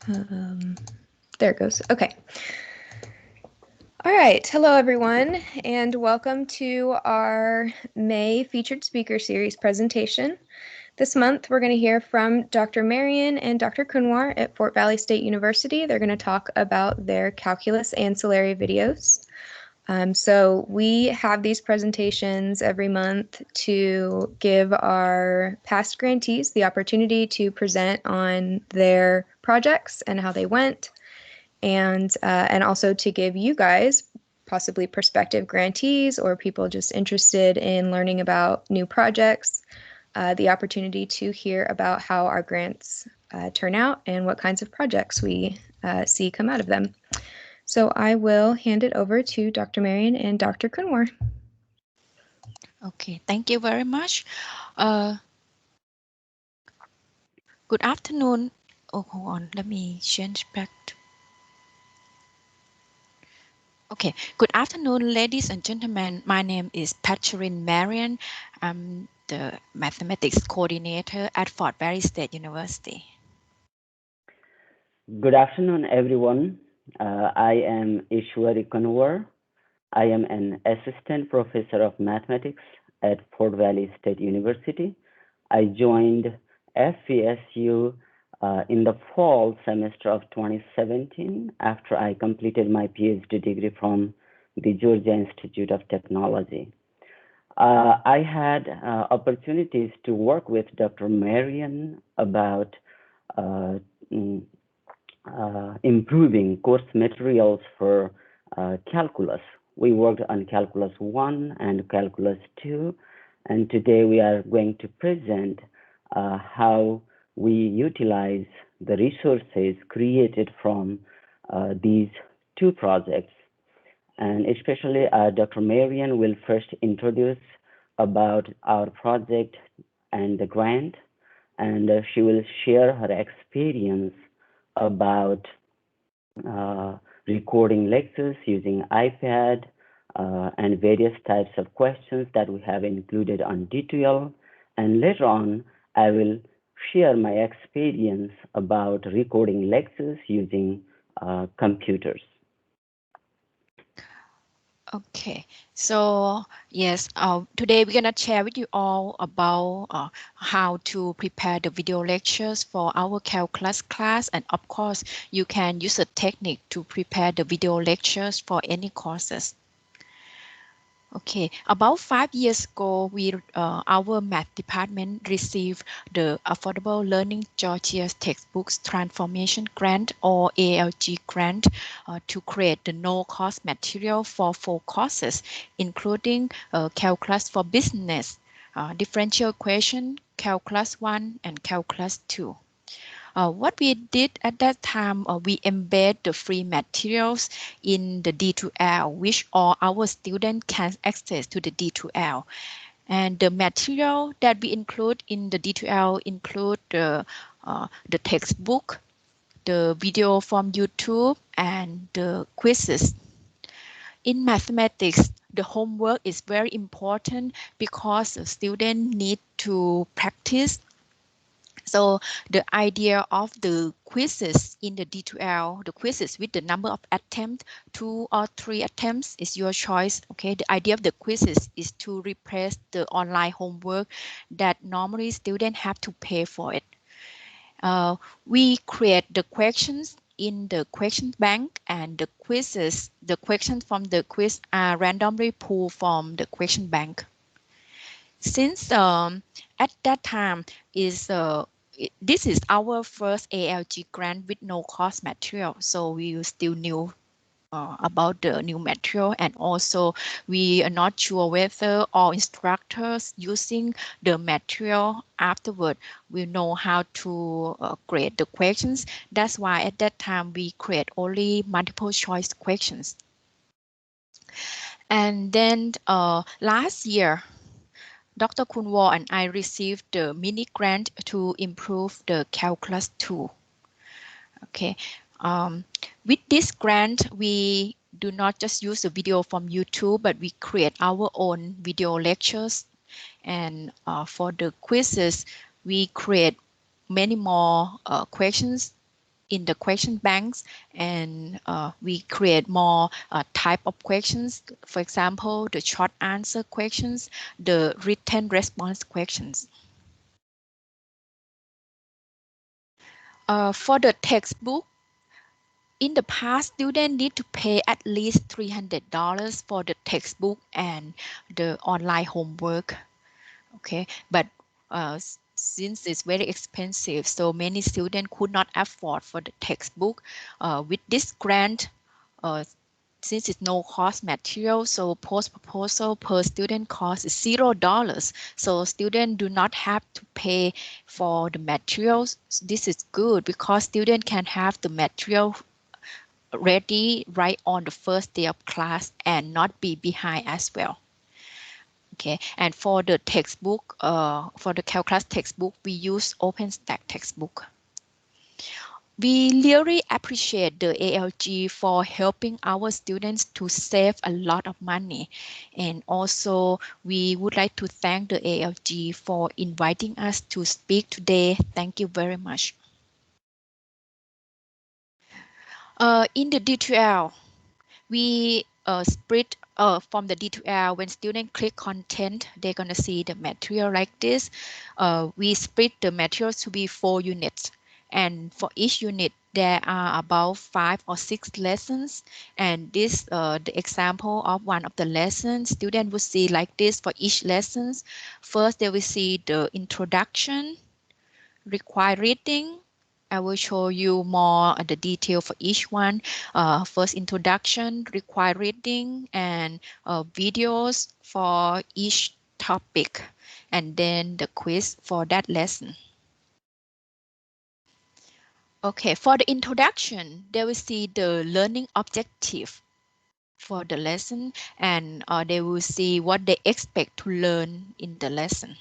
There it goes. Okay. All right. Hello, everyone, and welcome to our May Featured Speaker Series presentation. This month, we're going to hear from Dr. Marion and Dr. Kunwar at Fort Valley State University. They're going to talk about their calculus ancillary videos. So we have these presentations every month to give our past grantees the opportunity to present on their projects and how they went, and also to give you guys, possibly prospective grantees or people just interested in learning about new projects, the opportunity to hear about how our grants turn out and what kinds of projects we see come out of them. So I will hand it over to Dr. Marion and Dr. Kunwar. Okay, thank you very much. Good afternoon. Oh, hold on, let me change back. Okay, good afternoon, ladies and gentlemen. My name is Catherine Marion. I'm the mathematics coordinator at Fort Valley State University. Good afternoon, everyone. I am Ishwari Kanwar. I am an assistant professor of mathematics at Fort Valley State University. I joined FVSU in the fall semester of 2017 after I completed my PhD degree from the Georgia Institute of Technology. I had opportunities to work with Dr. Marion about improving course materials for calculus. We worked on Calculus 1 and Calculus 2, and today we are going to present how we utilize the resources created from these two projects. And especially Dr. Marion will first introduce about our project and the grant, and she will share her experience about recording lectures using iPad and various types of questions that we have included on D2L. And later on, I will share my experience about recording lectures using computers. Okay, so yes, today we're gonna share with you all about how to prepare the video lectures for our calculus class, and of course, you can use a technique to prepare the video lectures for any courses. Okay, about 5 years ago, our math department received the Affordable Learning Georgia Textbooks Transformation Grant, or ALG grant, to create the no-cost material for 4 courses, including Calculus for Business, Differential Equation, Calculus 1, and Calculus 2. What we did at that time, we embed the free materials in the D2L, which all our students can access to the D2L. And the material that we include in the D2L include the textbook, the video from YouTube, and the quizzes. In mathematics, the homework is very important because the students need to practice. So the idea of the quizzes in the D2L, the quizzes with the number of attempts, 2 or 3 attempts is your choice. Okay, the idea of the quizzes is to replace the online homework that normally students have to pay for it. We create the questions in the question bank, and the questions from the quiz are randomly pulled from the question bank. Since at that time this is our first ALG grant with no cost material, so we still knew about the new material, and also we are not sure whether all instructors using the material afterward will know how to grade the questions. That's why at that time we create only multiple choice questions. And then last year, Dr. Kunwar and I received the mini grant to improve the Calculus 2. Okay, with this grant, we do not just use the video from YouTube, but we create our own video lectures. And for the quizzes, we create many more questions in the question banks, and we create more type of questions. For example, the short answer questions, the written response questions. For the textbook, in the past, students need to pay at least $300 for the textbook and the online homework. Okay, but since it's very expensive, so many students could not afford for the textbook. With this grant, uh, since it's no cost material, so post proposal per student cost is $0. So students do not have to pay for the materials. This is good because students can have the material ready right on the first day of class and not be behind as well. Okay, and for the textbook, for the calculus textbook, we use OpenStack textbook. We really appreciate the ALG for helping our students to save a lot of money. And also, we would like to thank the ALG for inviting us to speak today. Thank you very much. In the D2L, we split from the D2L. When students click content, they're going to see the material like this. We split the materials to be 4 units. And for each unit, there are about 5 or 6 lessons. And this, the example of one of the lessons, students will see like this for each lessons. First, they will see the introduction, required reading. I will show you more the detail for each one. First introduction, required reading, and videos for each topic, and then the quiz for that lesson. Okay, for the introduction, they will see the learning objective for the lesson, and they will see what they expect to learn in the lesson.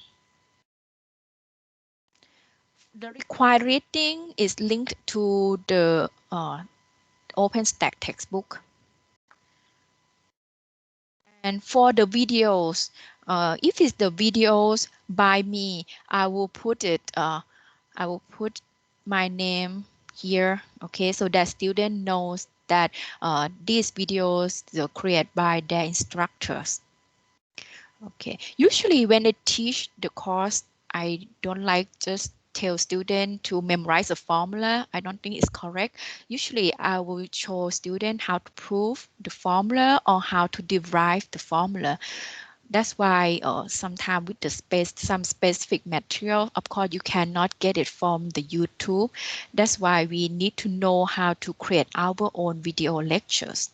The required reading is linked to the OpenStack textbook. And for the videos, if it's the videos by me, I will put it, I will put my name here, okay, so that student knows that these videos are created by their instructors. Okay, usually when I teach the course, I don't like just tell student to memorize a formula. I don't think it's correct. Usually I will show student how to prove the formula or how to derive the formula. That's why sometimes with the some specific material, of course, you cannot get it from the YouTube. That's why we need to know how to create our own video lectures.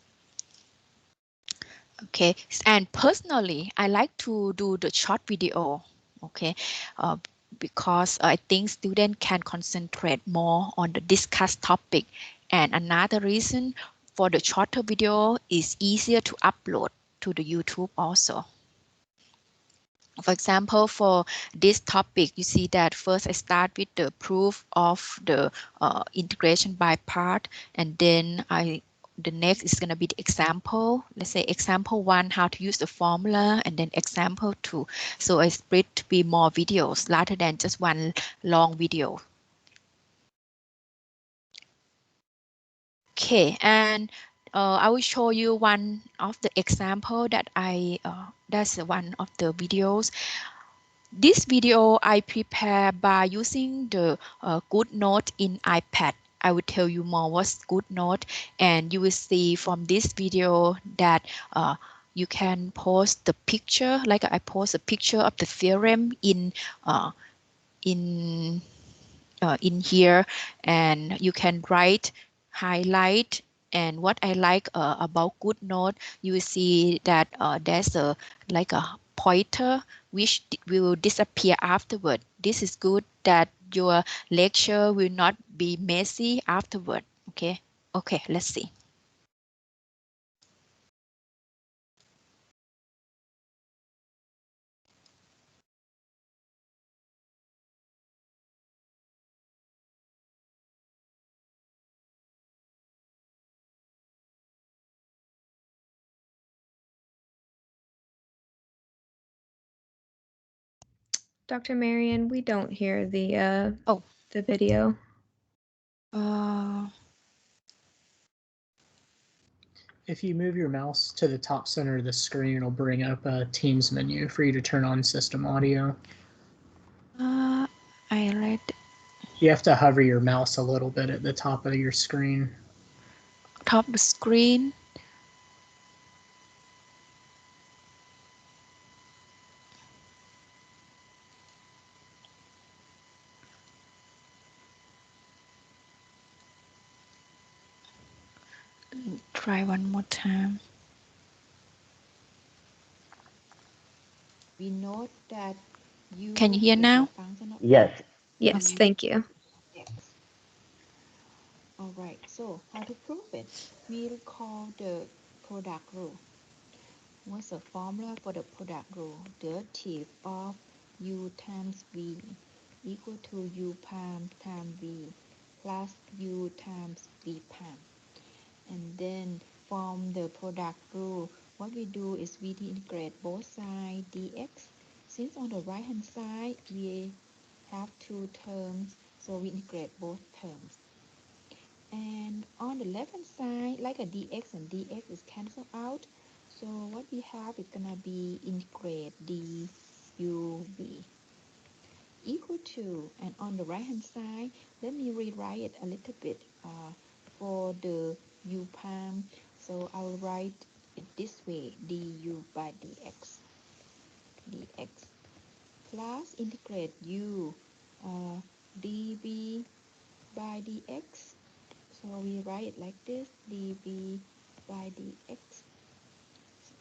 Okay, and personally, I like to do the short video, okay, uh, because I think students can concentrate more on the discussed topic. And another reason for the shorter video is easier to upload to the YouTube also. For example, for this topic, you see that first I start with the proof of the integration by part, and then the next is going to be the example. Let's say example 1, how to use the formula, and then example 2. So I split to be more videos rather than just one long video. Okay, and I will show you one of the example that that's one of the videos. This video I prepare by using the GoodNote in iPad. I will tell you more what's GoodNote, and you will see from this video that you can post the picture, like I post a picture of the theorem uh, in in here, and you can write, highlight. And what I like about GoodNote, you will see that there's a like a pointer which will disappear afterward. This is good that your lecture will not be messy afterward. Okay, okay, let's see. Dr. Marion, we don't hear the Oh, the video. Uh, If you move your mouse to the top center of the screen, it'll bring up a Teams menu for you to turn on system audio. I read You have to hover your mouse a little bit at the top of your screen. top the screen. Try one more time. We note that you can you hear now? Function of Yes. Yes, thank you. X. All right, so how to prove it? We recall the product rule. What's the formula for the product rule? Derivative of u times v equal to u prime times v plus u times v prime. And then from the product rule, what we do is we integrate both sides dx. Since on the right hand side we have two terms, so we integrate both terms. And on the left hand side, like a dx and dx is cancelled out, so what we have is gonna be integrate duv equal to, and on the right hand side, let me rewrite it a little bit for the u prime. So I'll write it this way: du by dx plus integrate u dv by dx. So we write it like this: dv by dx,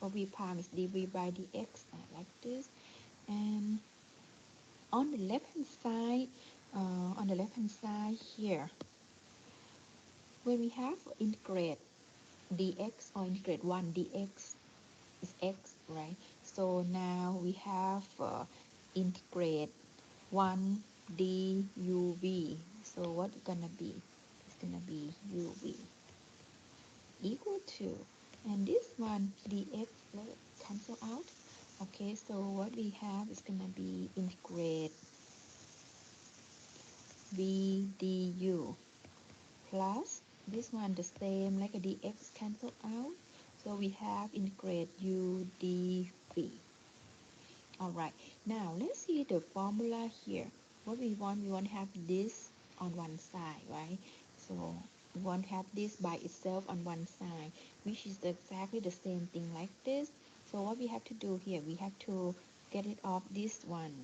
or v prime is dv by dx, like this. And on the left hand side here, when we have integrate dx or integrate 1 dx is x, right? So now we have integrate 1 duv. So what it's gonna be? It's gonna be uv equal to, and this one dx, let it cancel out. Okay, so what we have is gonna be integrate v du plus this one the same, like a dx cancel out, so we have integrate u dv. All right, now let's see the formula here. What we want to have this on one side, right? So we want to have this by itself on one side, which is exactly the same thing like this. So what we have to do here, we have to get rid of this one,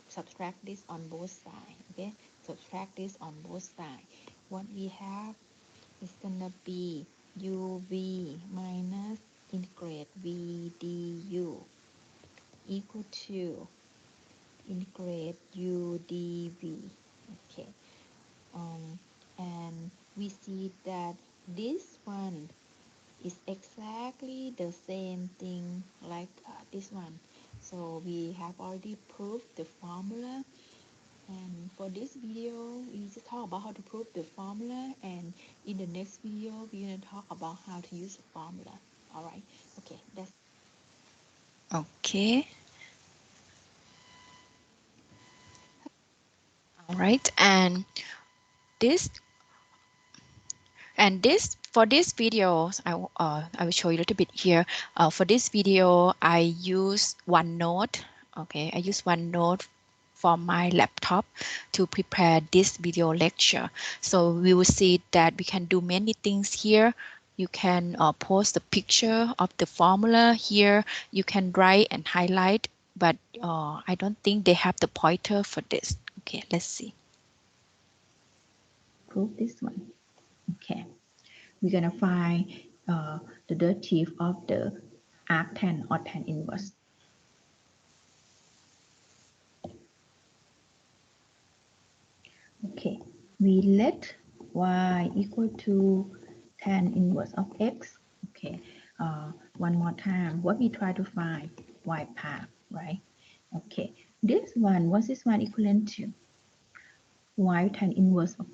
subtract this on both sides. Okay, subtract this on both sides. What we have is gonna be uv minus integrate v du equal to integrate u dv. Okay, and we see that this one is exactly the same thing like this one. So we have already proved the formula, and for this video we just talk about how to prove the formula, and in the next video we're going to talk about how to use the formula. All right, okay, that's okay. All right, and this for this video, I will show you a little bit here. For this video, I use OneNote. Okay, I use OneNote for my laptop to prepare this video lecture. So we will see that we can do many things here. You can post the picture of the formula here. You can write and highlight, but I don't think they have the pointer for this. Okay, let's see. Prove this one. Okay, we're gonna find the derivative of the arctan or tan inverse. Okay, we let y equal to tan inverse of x. Okay, one more time. What we try to find? Y prime, right? Okay, this one, what's this one equivalent to? Y tan inverse of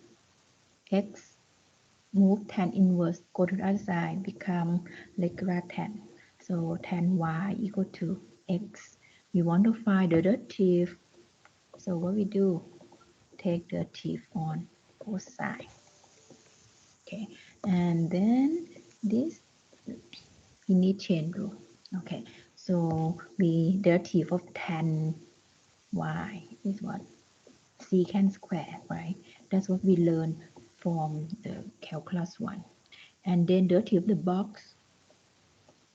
x. Move tan inverse, go to the other side, become regular tan. So tan y equal to x. We want to find the derivative. So what we do? Take the derivative on both sides. Okay, and then this we need chain rule. Okay, so we derivative of tan y is what? Secant square, right? That's what we learned from the calculus 1. And then derivative of the box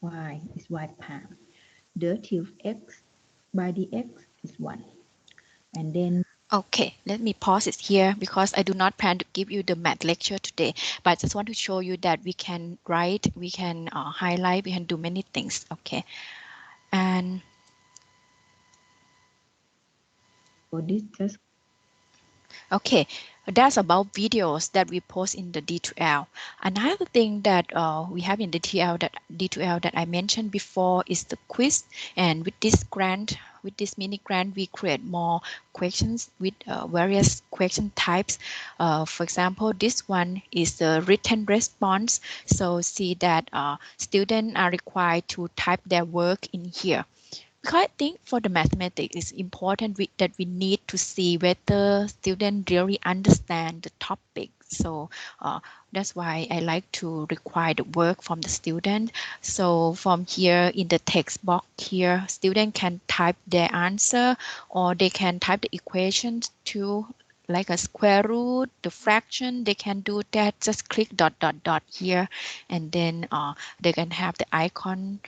y is y prime. Derivative of x by dx is 1. And then Okay, let me pause it here because I do not plan to give you the math lecture today, but I just want to show you that we can write, we can highlight, we can do many things. Okay, and for this just okay, that's about videos that we post in the D2L. Another thing that we have in the D2L that I mentioned before is the quiz. And with this grant, with this mini grant, we create more questions with various question types. For example, this one is the written response. So see that students are required to type their work in here. Because I think for the mathematics, it's important that we need to see whether students really understand the topic. So that's why I like to require the work from the student. So from here in the text box here, student can type their answer or they can type the equations to like a square root, the fraction, they can do that. Just click dot dot dot here, and then they can have the icon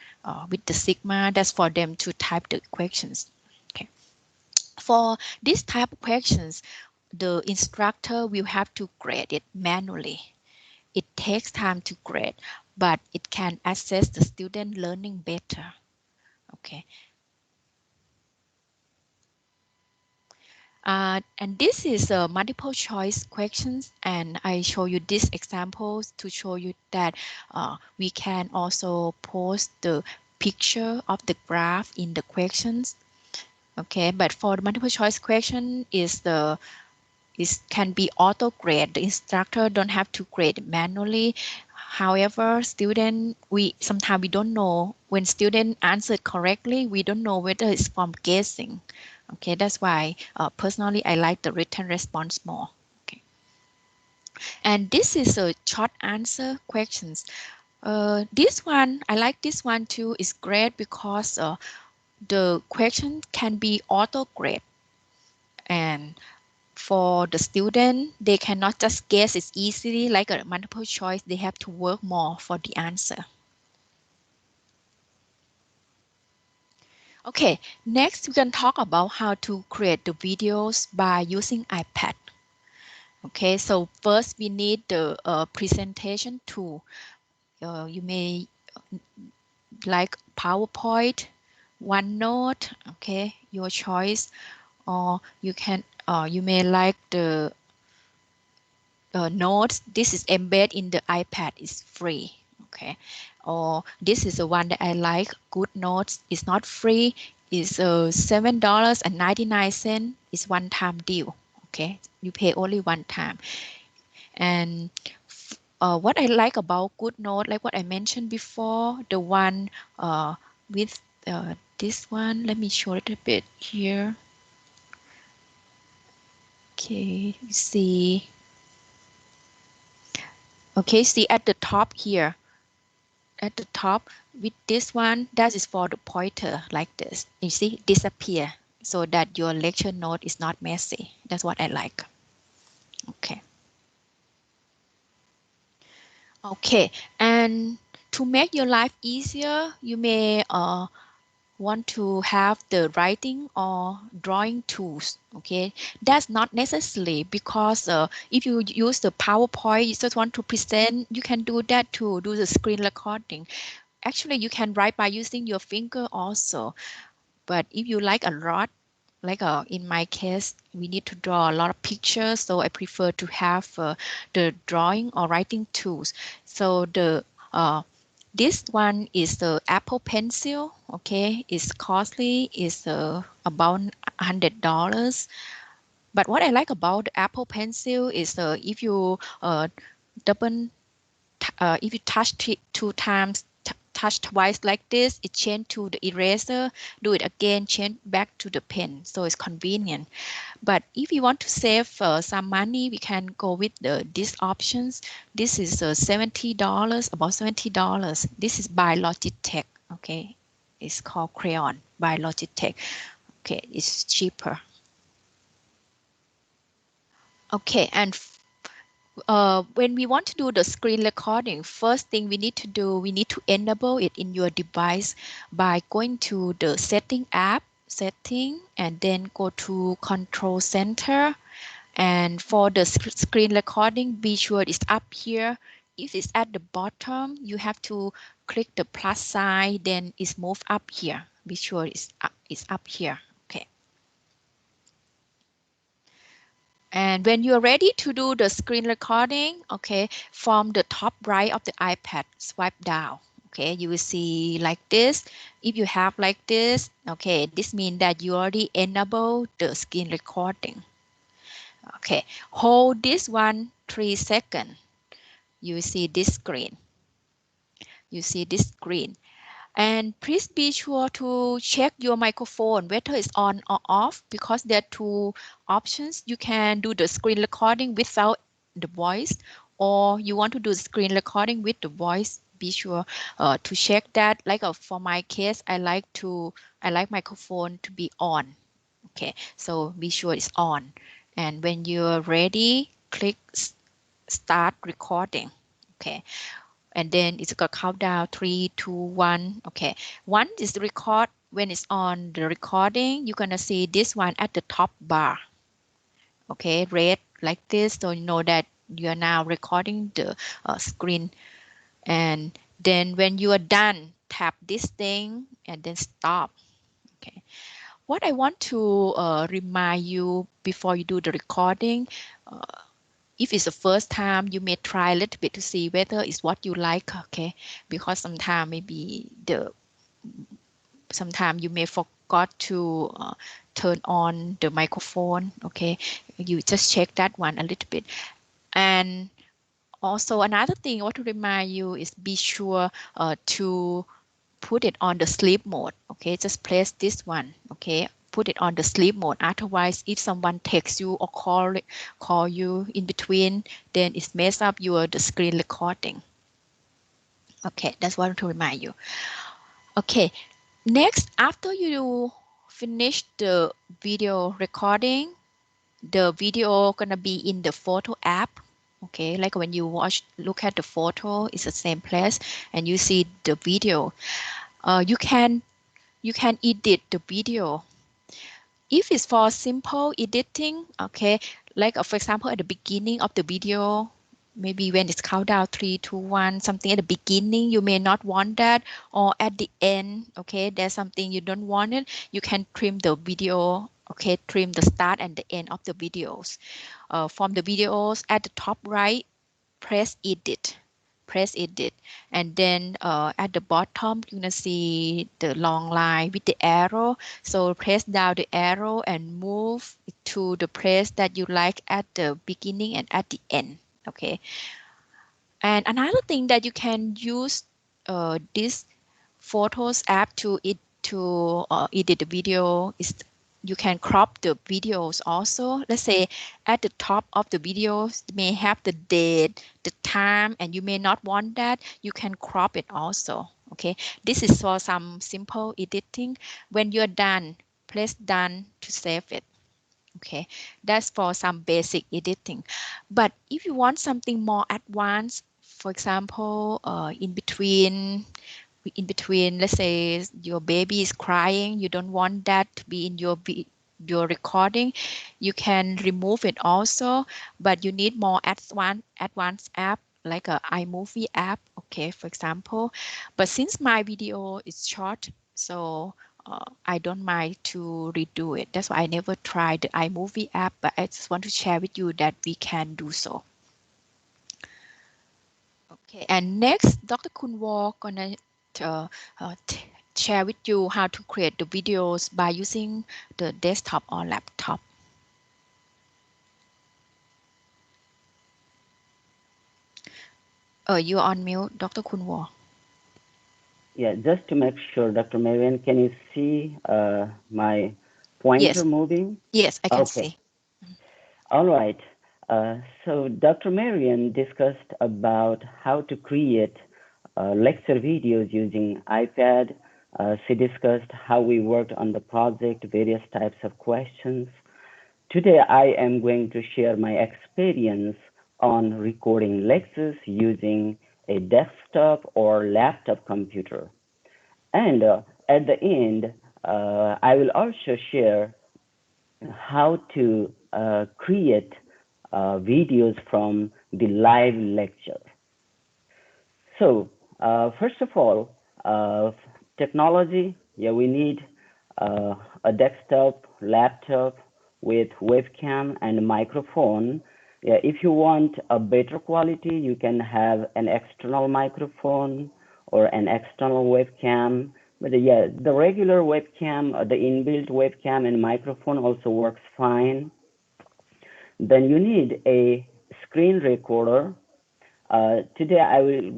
with the sigma. That's for them to type the equations. Okay. For this type of questions, the instructor will have to grade it manually. It takes time to grade, but it can assess the student learning better. Okay. And this is a multiple choice questions, and I show you these examples to show you that we can also post the picture of the graph in the questions. Okay, but for the multiple choice question can be auto grade. The instructor don't have to grade manually. However, sometimes we don't know when student answered correctly, we don't know whether it's from guessing. Okay, that's why personally I like the written response more. Okay, and this is a short answer questions. This one I like this one too. Is great because the question can be auto grade, and for the student, they cannot just guess it easily like a multiple choice. They have to work more for the answer. Okay, next we can talk about how to create the videos by using iPad. Okay, so first we need the presentation tool. You may like PowerPoint, OneNote, okay, your choice, or you may like the notes. This is embedded in the iPad, is free. Okay, or this is the one that I like. Good Notes is not free. It's $7.99. It's one-time deal. Okay, you pay only one time. And what I like about Good Note, like what I mentioned before, the one with this one. Let me show it a bit here. Okay, see. Okay, see at the top here. At the top with this one, that is for the pointer like this. You see, disappear so that your lecture note is not messy. That's what I like. Okay. Okay, and to make your life easier, you may want to have the writing or drawing tools. Okay, that's not necessary because if you use the PowerPoint, you just want to present, you can do that too, do the screen recording. Actually, you can write by using your finger also. But if you like a lot, like in my case, we need to draw a lot of pictures, so I prefer to have the drawing or writing tools. So this one is the Apple Pencil. Okay, it's costly. It's about $100. But what I like about the Apple Pencil is if you double if you touch it 2 times, touch twice like this, it change to the eraser, do it again, change back to the pen. So it's convenient. But if you want to save some money, we can go with these options. This is $70, about $70. This is by Logitech. Okay, it's called Crayon by Logitech. Okay, it's cheaper. Okay, and when we want to do the screen recording, first thing we need to do, we need to enable it in your device by going to the setting app, setting, and then go to control center. And for the screen recording, be sure it's up here. If it's at the bottom, you have to click the plus sign, then it's moved up here. Be sure it's up here. Okay. And when you're ready to do the screen recording, okay, from the top right of the iPad, swipe down. Okay, you will see like this. If you have like this, okay, this means that you already enabled the screen recording. Okay, hold this one 3 seconds. You see this screen. You see this screen. And please be sure to check your microphone, whether it's on or off, because there are two options. You can do the screen recording without the voice, or you want to do the screen recording with the voice. Be sure to check that. Like for my case, I like microphone to be on. Okay, so be sure it's on. And when you're ready, click start recording. Okay, and then it's gonna count down 3, 2, 1. Okay, one is the record. When it's on the recording, you're gonna see this one at the top bar. Okay, red like this, so you know that you are now recording the screen. And then when you are done, tap this thing and then stop. Okay, what I want to remind you before you do the recording, if it's the first time, you may try a little bit to see whether it's what you like. Okay, because sometimes maybe sometimes you may forgot to turn on the microphone. Okay, you just check that one a little bit. And also another thing I want to remind you is be sure to put it on the sleep mode. Okay, just press this one. Okay, put it on the sleep mode. Otherwise, if someone texts you or call you in between, then it mess up the screen recording. Okay, that's what I want to remind you. Okay, next, after you finish the video recording, the video gonna be in the photo app. Okay, like when you look at the photo, it's the same place, and you see the video. You can edit the video. If it's for simple editing, okay, like for example at the beginning of the video, maybe when it's countdown 3, 2, 1, something at the beginning you may not want that, or at the end, okay, there's something you don't want it, you can trim the video. Okay, trim the start and the end of the videos. From the videos at the top right, press edit. Press edit, and then at the bottom you're gonna see the long line with the arrow. So press down the arrow and move to the place that you like at the beginning and at the end. Okay, and another thing that you can use this Photos app to edit the video is you can crop the videos also. Let's say at the top of the videos may have the date, the time, and you may not want that. You can crop it also. Okay, this is for some simple editing. When you're done, press done to save it. Okay, that's for some basic editing. But if you want something more advanced, for example, in between, let's say your baby is crying, you don't want that to be in your recording, you can remove it also, but you need more advanced app like a iMovie app, okay, for example. But since my video is short, so I don't mind to redo it. That's why I never tried the iMovie app, but I just want to share with you that we can do so. Okay, and next, Dr. Kunwar gonna uh, share with you how to create the videos by using the desktop or laptop. You're on mute, Dr. Kunwar. Yeah, just to make sure, Dr. Marian, can you see my pointer Yes, moving? yes, I can Okay. see. All right. So Dr. Marian discussed about how to create lecture videos using iPad. She discussed how we worked on the project, various types of questions. Today, I am going to share my experience on recording lectures using a desktop or laptop computer. And at the end, I will also share how to create videos from the live lecture. So, first of all, technology, yeah, we need a desktop, laptop with webcam and microphone. Yeah, if you want a better quality, you can have an external microphone or an external webcam. But yeah, the regular webcam, the inbuilt webcam and microphone also works fine. Then you need a screen recorder. Today I will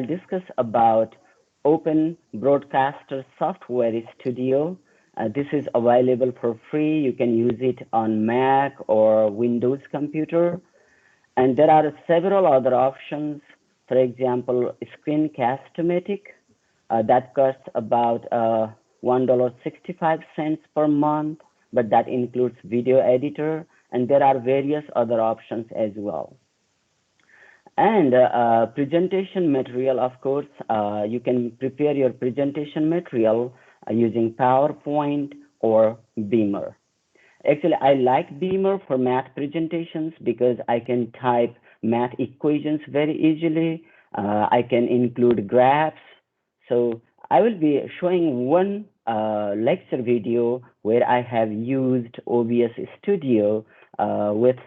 discuss about Open Broadcaster Software Studio. This is available for free. You can use it on Mac or Windows computer. And there are several other options. For example, Screencast-O-Matic, that costs about $1.65 per month, but that includes video editor. And there are various other options as well. And presentation material, of course, you can prepare your presentation material using PowerPoint or Beamer. Actually, I like Beamer for math presentations because I can type math equations very easily. I can include graphs. So I will be showing one lecture video where I have used OBS Studio with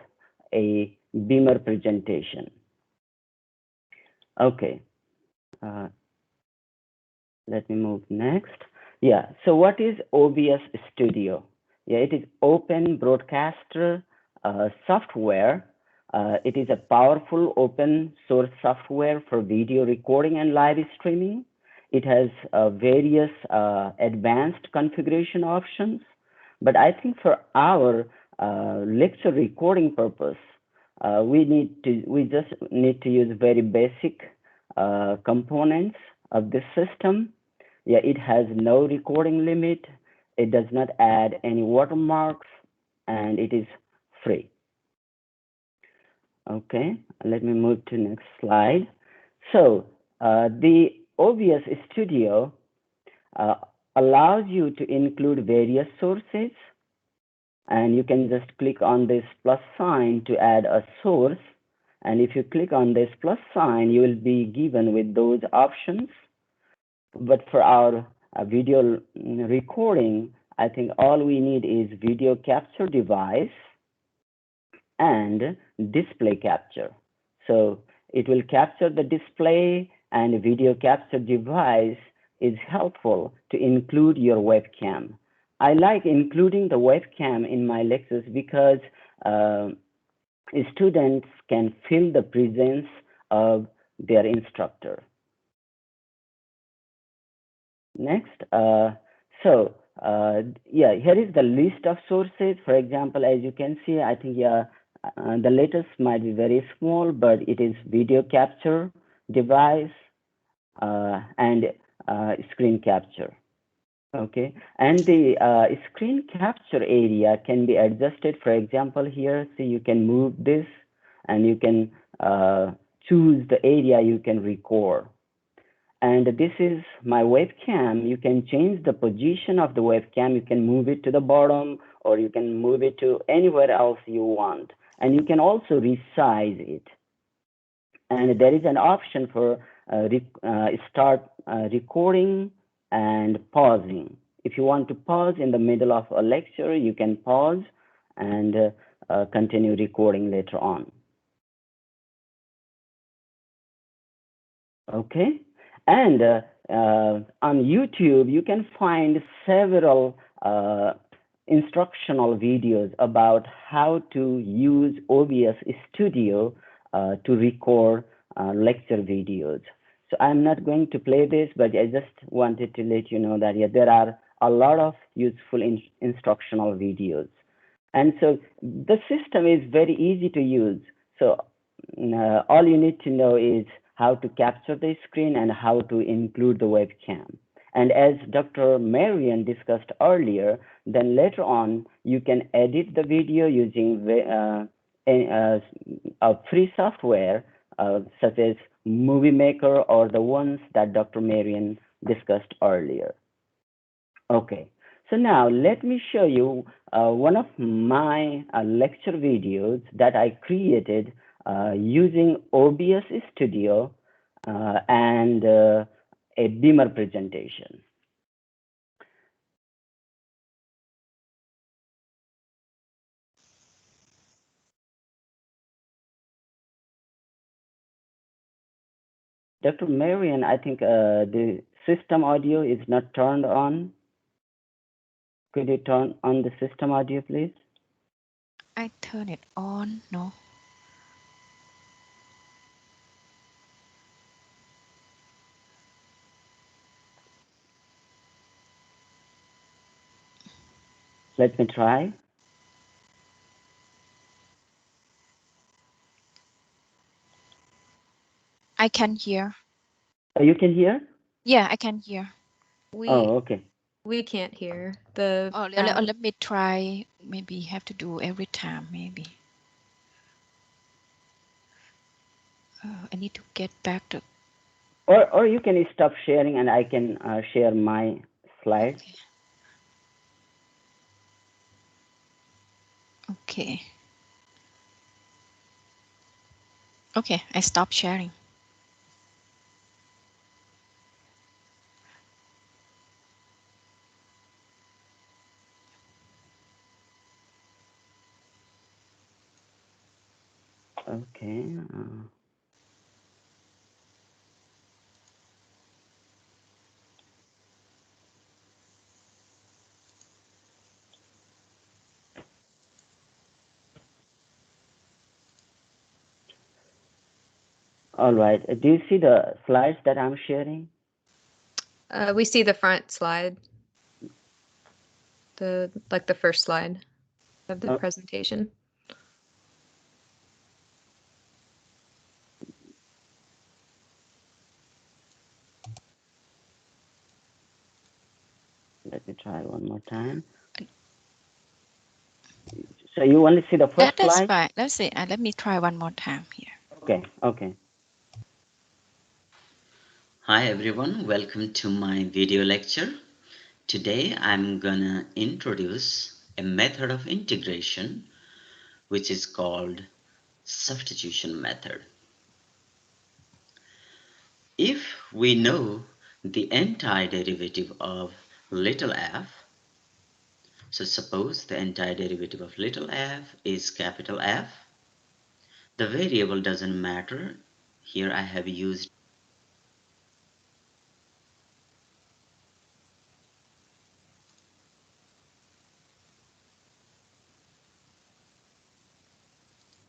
a Beamer presentation. Okay, uh, let me move next. Yeah, so what is OBS Studio? Yeah, it is open broadcaster software. It is a powerful open source software for video recording and live streaming. It has various advanced configuration options, but I think for our lecture recording purpose, we just need to use very basic components of this system. Yeah, it has no recording limit. It does not add any watermarks, and it is free. Okay, let me move to next slide. So the OBS Studio uh, allows you to include various sources, and you can just click on this plus sign to add a source. And if you click on this plus sign, you will be given with those options. But for our video recording, I think all we need is video capture device and display capture. So it will capture the display, and video capture device is helpful to include your webcam. I like including the webcam in my lectures because students can feel the presence of their instructor. Next, yeah, here is the list of sources. For example, as you can see, I think the latest might be very small, but it is video capture device and screen capture. Okay, and the screen capture area can be adjusted. For example, here, see, you can move this, and you can choose the area you can record. And this is my webcam. You can change the position of the webcam. You can move it to the bottom, or you can move it to anywhere else you want. And you can also resize it. And there is an option for start recording and pausing. If you want to pause in the middle of a lecture, you can pause and continue recording later on. Okay, and on YouTube, you can find several instructional videos about how to use OBS Studio to record lecture videos. So I'm not going to play this, but I just wanted to let you know that there are a lot of useful instructional videos. And so the system is very easy to use. So all you need to know is how to capture the screen and how to include the webcam. And as Dr. Marian discussed earlier, then later on you can edit the video using a free software such as Movie Maker or the ones that Dr. Marian discussed earlier. Okay, so now let me show you one of my lecture videos that I created using OBS Studio and a Beamer presentation. Dr. Marian, I think the system audio is not turned on. Could you turn on the system audio, please? I turn it on. No. Let me try. I can hear. You can hear? Yeah, I can hear. Okay. We can't hear the. Oh, let me try. Maybe have to do every time. Maybe. I need to get back to. Or you can stop sharing and I can share my slides. Okay. Okay, I stop sharing. Okay. All right. Do you see the slides that I'm sharing? We see the front slide. The first slide of the presentation. Let me try one more time. So you only see the first That's slide? fine. Let's see. Let me try one more time here. Okay. Hi everyone, welcome to my video lecture. Today I'm gonna introduce a method of integration which is called substitution method. If we know the antiderivative of little f, so suppose the antiderivative of little f is capital F, the variable doesn't matter. Here I have used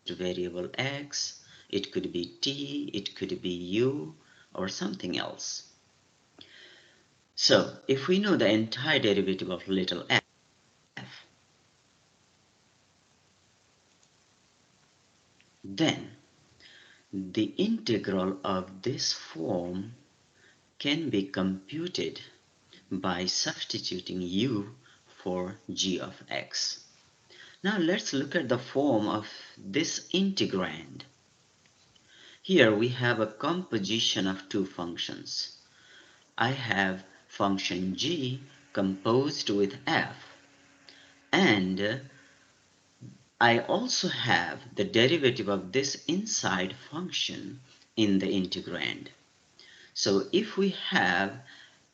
variable x, it could be t, it could be u, or something else. So if we know the antiderivative of little f, then the integral of this form can be computed by substituting u for g of x. Now let's look at the form of this integrand. Here we have a composition of two functions. I have function g composed with f, and I also have the derivative of this inside function in the integrand. So if we have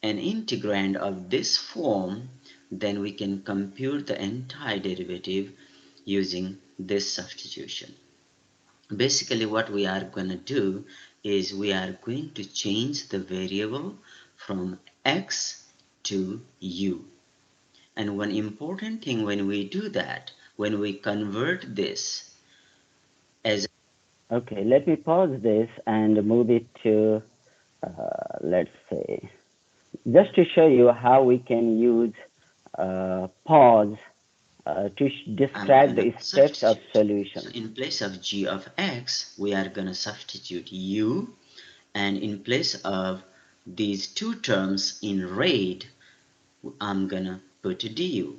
an integrand of this form, then we can compute the antiderivative using this substitution. Basically what we are going to do is we are going to change the variable from x to u. And one important thing when we do that, when we convert this as... Okay, let me pause this and move it to let's say, just to show you how we can use pause to describe the steps of solution. So in place of g of x, we are going to substitute u, and in place of these two terms in rate, I'm going to put du.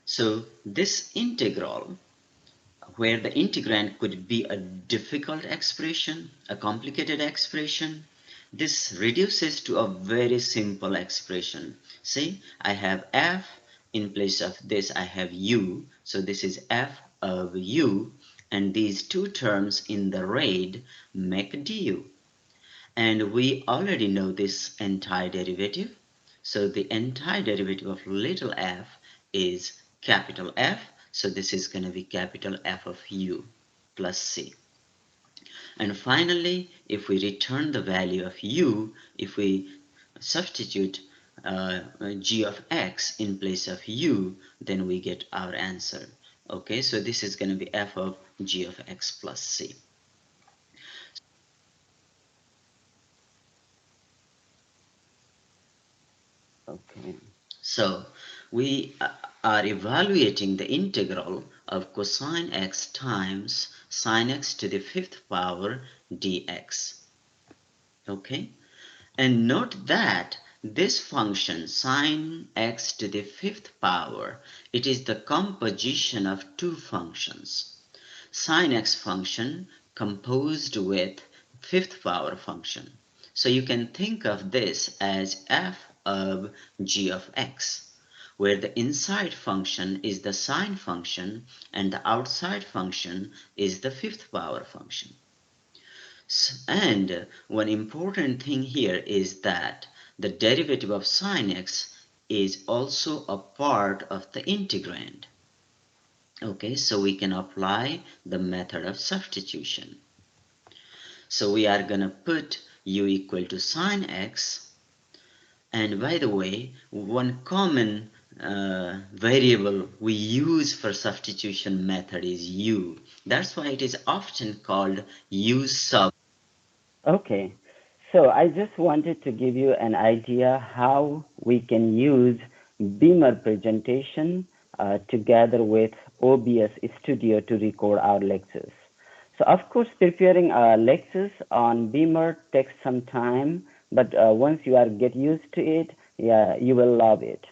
So this integral, where the integrand could be a difficult expression, a complicated expression, this reduces to a very simple expression. See, I have f, in place of this I have u, so this is f of u, and these two terms in the rate make du. And we already know this antiderivative. So the antiderivative of little f is capital F. So this is going to be capital F of u plus c. And finally, if we return the value of u, if we substitute g of x in place of u, then we get our answer. Okay, so this is going to be f of g of x plus c. Okay. So we are evaluating the integral of cosine x times sine x to the fifth power dx. Okay, and note that this function sine x to the fifth power, it is the composition of two functions. Sine x function composed with fifth power function. So you can think of this as f of g of x, where the inside function is the sine function and the outside function is the fifth power function. And one important thing here is that the derivative of sine x is also a part of the integrand. Okay, so we can apply the method of substitution. So we are going to put u equal to sine x. And by the way, one common variable we use for substitution method is u. That's why it is often called u sub. Okay, so I just wanted to give you an idea how we can use Beamer presentation together with OBS Studio to record our lectures. So of course, preparing lectures on Beamer takes some time, but once you are get used to it, yeah, you will love it.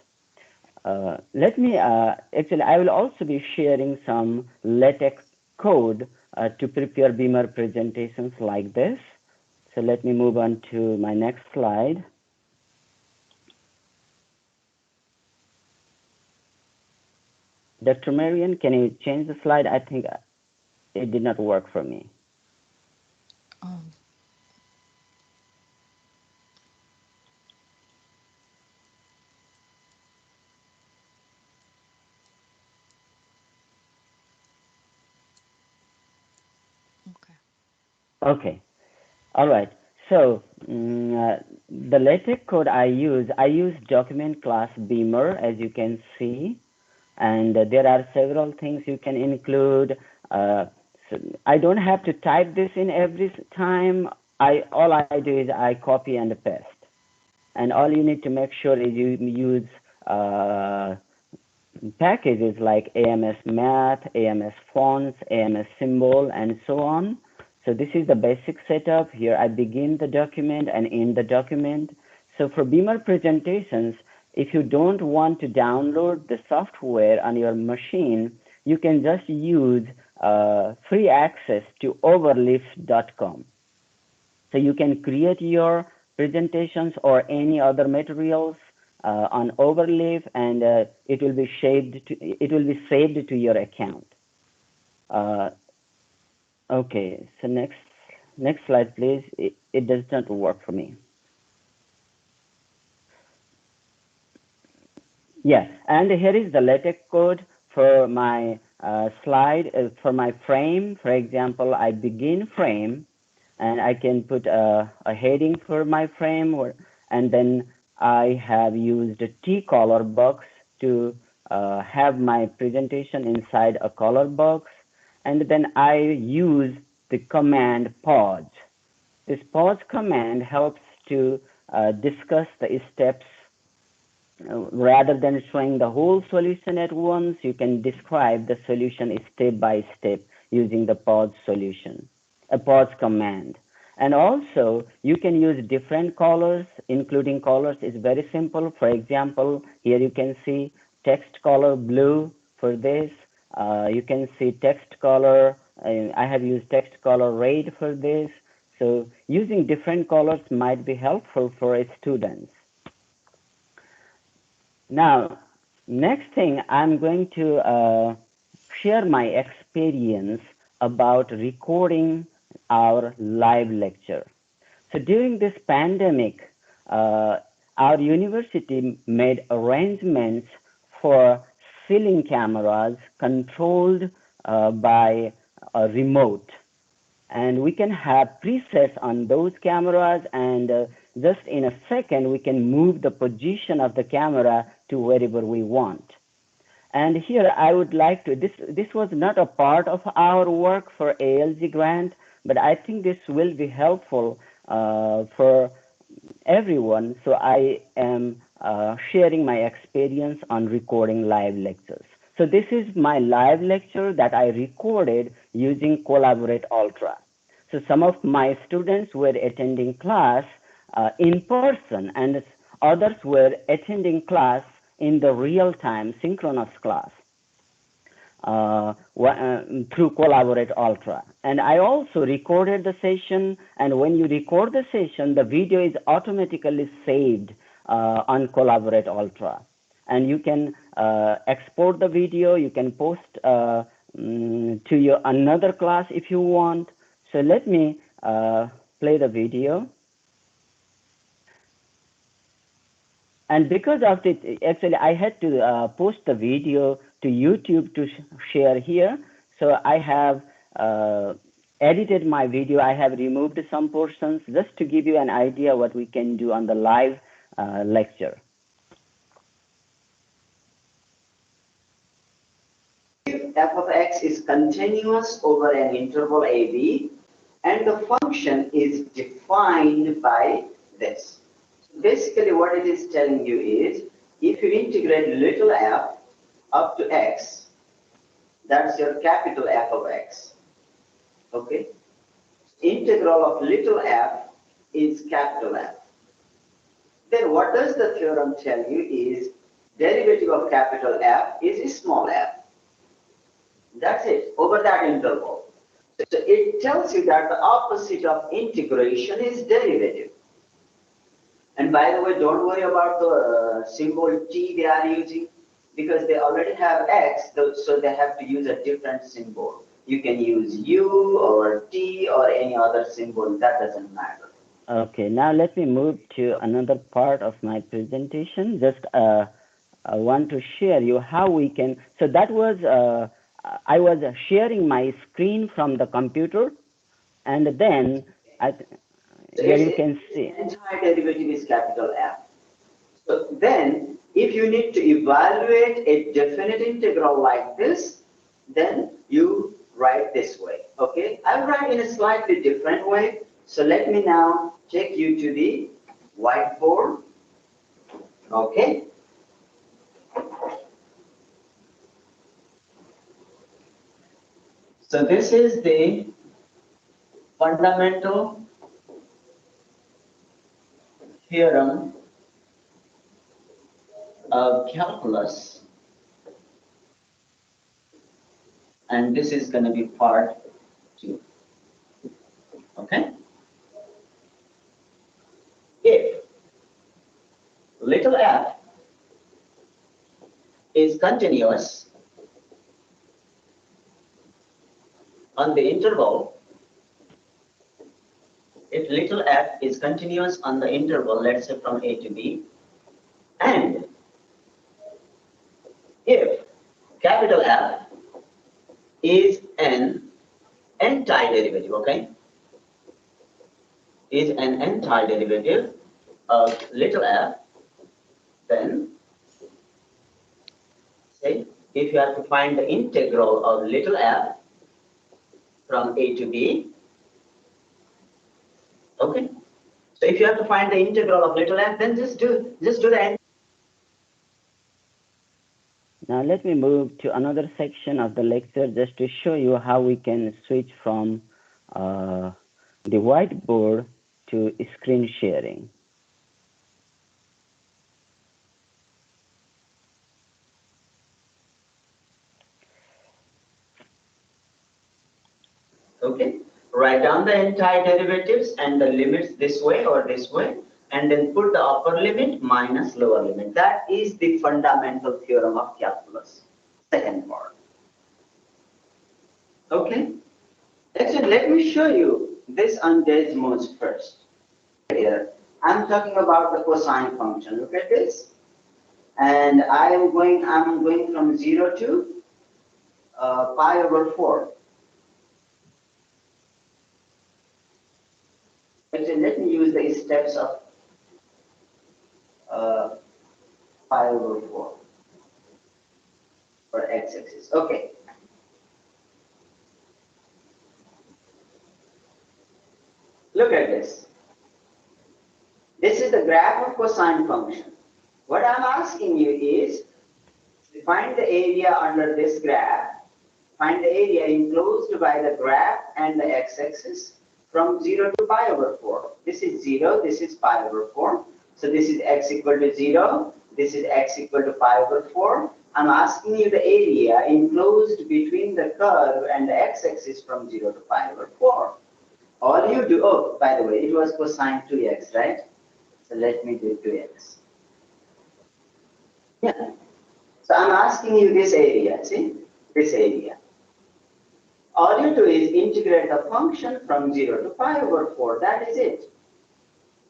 Let me, actually, I will also be sharing some LaTeX code to prepare Beamer presentations like this. So let me move on to my next slide. Dr. Marian, can you change the slide? I think it did not work for me. Um, okay. Okay, all right. So the LaTeX code I use document class Beamer, as you can see, and there are several things you can include. So I don't have to type this in every time. All I do is I copy and paste, and all you need to make sure is you use packages like AMS Math, AMS Fonts, AMS Symbol, and so on. So this is the basic setup. Here I begin the document and end the document. So for Beamer presentations, if you don't want to download the software on your machine, you can just use free access to overleaf.com. So you can create your presentations or any other materials on Overleaf, and it will be saved to your account. Okay, so next slide, please. It does not work for me. Yeah, and here is the LaTeX code for my slide, for my frame. For example, I begin frame, and I can put a heading for my frame, and then I have used a T color box to have my presentation inside a color box, and then I use the command pause. This pause command helps to discuss the steps. Rather than showing the whole solution at once, you can describe the solution step by step using the pause command. And also, you can use different colors, including colors is very simple. For example, here you can see text color blue for this. You can see text color, I have used text color red for this. So using different colors might be helpful for students. Now, next thing, I'm going to share my experience about recording our live lecture. So during this pandemic, our university made arrangements for ceiling cameras controlled by a remote. And we can have presets on those cameras, and just in a second, we can move the position of the camera to wherever we want. And here I would like to, this was not a part of our work for ALG grant, but I think this will be helpful for everyone. So I am sharing my experience on recording live lectures. So this is my live lecture that I recorded using Collaborate Ultra. So some of my students were attending class in person, and others were attending class in the real-time synchronous class through Collaborate Ultra. And I also recorded the session, and when you record the session, the video is automatically saved on Collaborate Ultra. And you can export the video, you can post to your another class if you want. So let me play the video. And because of it, actually, I had to post the video to YouTube to share here. So I have edited my video. I have removed some portions just to give you an idea what we can do on the live lecture. If f of x is continuous over an interval AB, and the function is defined by this. Basically, what it is telling you is, if you integrate little f up to x, that's your capital F of x. Okay? Integral of little f is capital F. Then what does the theorem tell you is, derivative of capital F is small f. That's it, over that interval. So it tells you that the opposite of integration is derivative. And by the way, don't worry about the symbol t they are using, because they already have x, so they have to use a different symbol. You can use u or t or any other symbol, that doesn't matter. Okay, now let me move to another part of my presentation. Just I want to share you how we can, so that was, I was sharing my screen from the computer, and then here you can see. Entire derivative is capital F. So then, if you need to evaluate a definite integral like this, then you write this way, okay? I'll write in a slightly different way. So let me now take you to the whiteboard, okay? So this is the fundamental theorem of calculus, and this is going to be part 2. Okay? If little f is continuous on the interval, if little f is continuous on the interval, let's say from A to B, and if capital F is an antiderivative, okay, is an antiderivative of little f, then say if you have to find the integral of little f from A to B, Okay. So if you have to find the integral of little f, then just do the. Now let me move to another section of the lecture just to show you how we can switch from the whiteboard to screen sharing. Okay. Write down the entire derivatives and the limits this way or this way, and then put the upper limit minus lower limit. That is the fundamental theorem of calculus. Second part. Okay. Actually, let me show you this on Desmos first. Here, I'm talking about the cosine function. Look at this. And I'm going from 0 to pi over 4. Actually, let me use the steps of uh, pi over 4 for x-axis. Okay. Look at this. This is the graph of cosine function. What I'm asking you is, find the area under this graph. Find the area enclosed by the graph and the x-axis from 0 to pi over 4. This is 0, this is pi over 4. So this is x equal to 0, this is x equal to pi over 4. I'm asking you the area enclosed between the curve and the x-axis from 0 to pi over 4. All you do, oh, by the way, it was cosine 2x, right? So let me do 2x. Yeah. So I'm asking you this area, see? This area. All you do is integrate the function from 0 to pi over 4. That is it.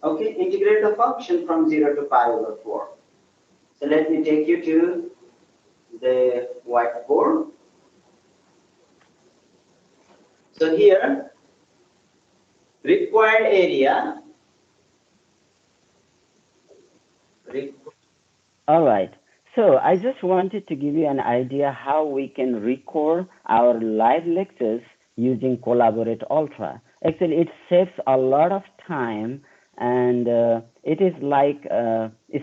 Okay, integrate the function from 0 to pi over 4. So let me take you to the whiteboard. So here, required area. All right. So I just wanted to give you an idea how we can record our live lectures using Collaborate Ultra. Actually, it saves a lot of time, and it is like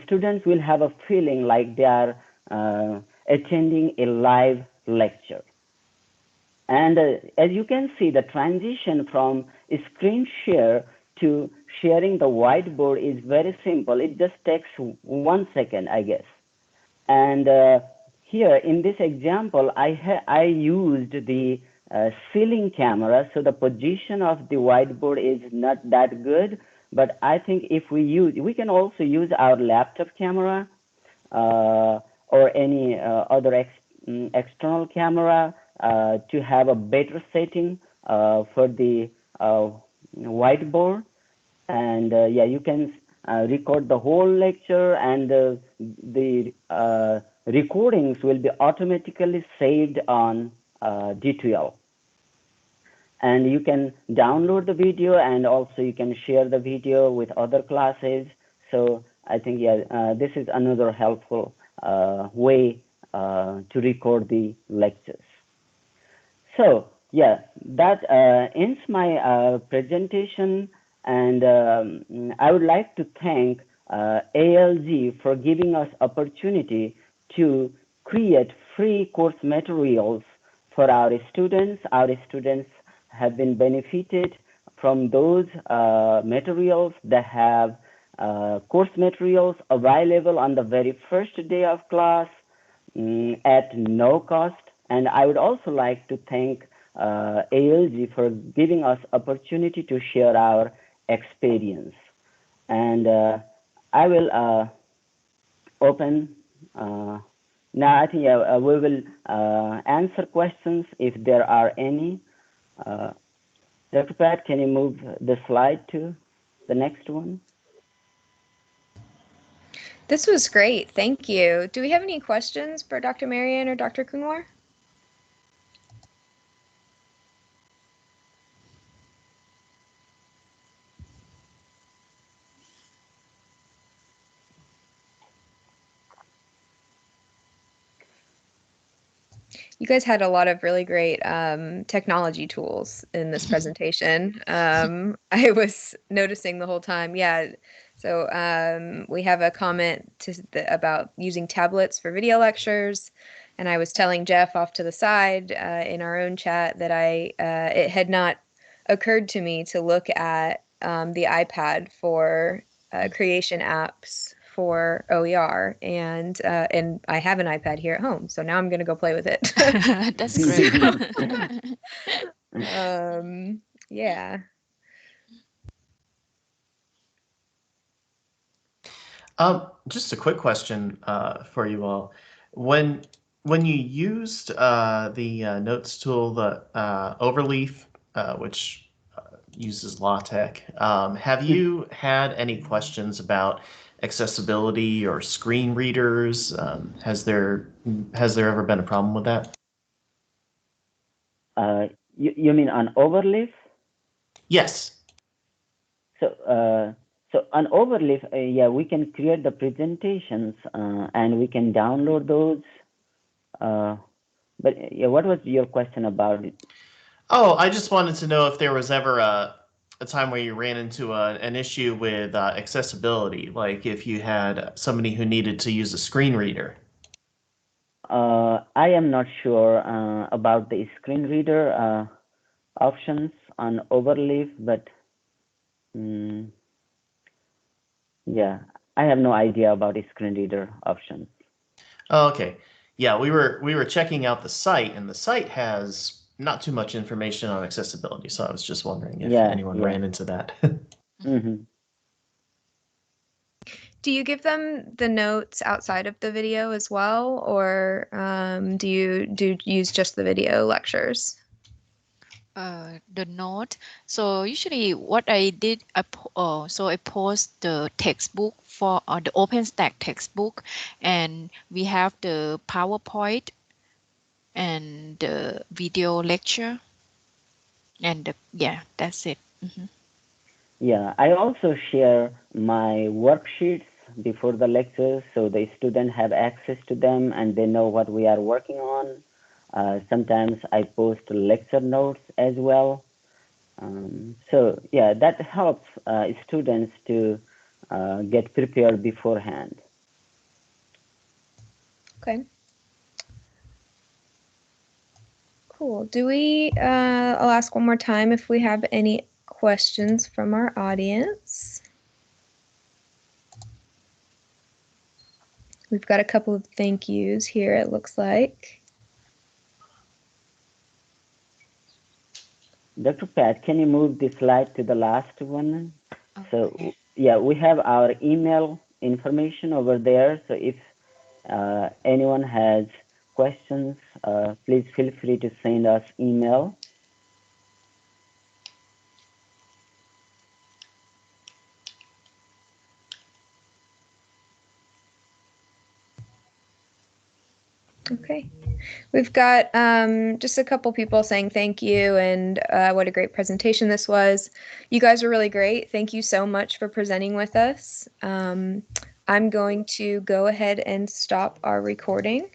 students will have a feeling like they are attending a live lecture. And as you can see, the transition from screen share to sharing the whiteboard is very simple. It just takes 1 second, I guess. And here in this example, I used the ceiling camera, so the position of the whiteboard is not that good. But I think if we can also use our laptop camera or any other external camera to have a better setting for the whiteboard. And yeah, you can record the whole lecture, and the recordings will be automatically saved on D2L. And you can download the video, and also you can share the video with other classes. So I think, yeah, this is another helpful way to record the lectures. So yeah, that ends my presentation, and I would like to thank ALG for giving us opportunity to create free course materials for our students. Our students have been benefited from those materials. That have course materials available on the very first day of class at no cost. And I would also like to thank ALG for giving us opportunity to share our experience. And I will open now. I think we will answer questions if there are any. Dr. Pat, can you move the slide to the next one? This was great. Thank you. Do we have any questions for Dr. Marian or Dr. Kunwar? You guys had a lot of really great technology tools in this presentation. I was noticing the whole time. Yeah. So we have a comment about using tablets for video lectures. And I was telling Jeff off to the side in our own chat that it had not occurred to me to look at the iPad for creation apps for OER, and I have an iPad here at home, so now I'm gonna go play with it. That's great. Yeah. Just a quick question for you all. When you used the notes tool, the Overleaf, which uses LaTeX, have you had any questions about accessibility or screen readers? Has there ever been a problem with that? You mean on Overleaf? Yes. So on Overleaf, yeah, we can create the presentations and we can download those. But yeah, what was your question about it? Oh, I just wanted to know if there was ever a time where you ran into an issue with accessibility, like if you had somebody who needed to use a screen reader. I am not sure about the screen reader options on Overleaf, but yeah, I have no idea about screen reader options. Oh, okay. Yeah, we were checking out the site, and the site has not too much information on accessibility, so I was just wondering if anyone ran into that. Mm-hmm. Do you give them the notes outside of the video as well, or do you use just the video lectures? The note. So usually what I did, so I post the textbook for the OpenStack textbook, and we have the PowerPoint and the video lecture, and yeah, that's it. Yeah, I also share my worksheets before the lectures so the students have access to them and they know what we are working on. Sometimes I post lecture notes as well. So yeah, that helps students to get prepared beforehand. Okay. Cool. I'll ask one more time if we have any questions from our audience. We've got a couple of thank yous here, it looks like. Dr. Pat, can you move the slide to the last one? Okay. So yeah, we have our email information over there. So if anyone has questions, please feel free to send us email. Okay. We've got just a couple people saying thank you and what a great presentation this was. You guys are really great. Thank you so much for presenting with us. I'm going to go ahead and stop our recording.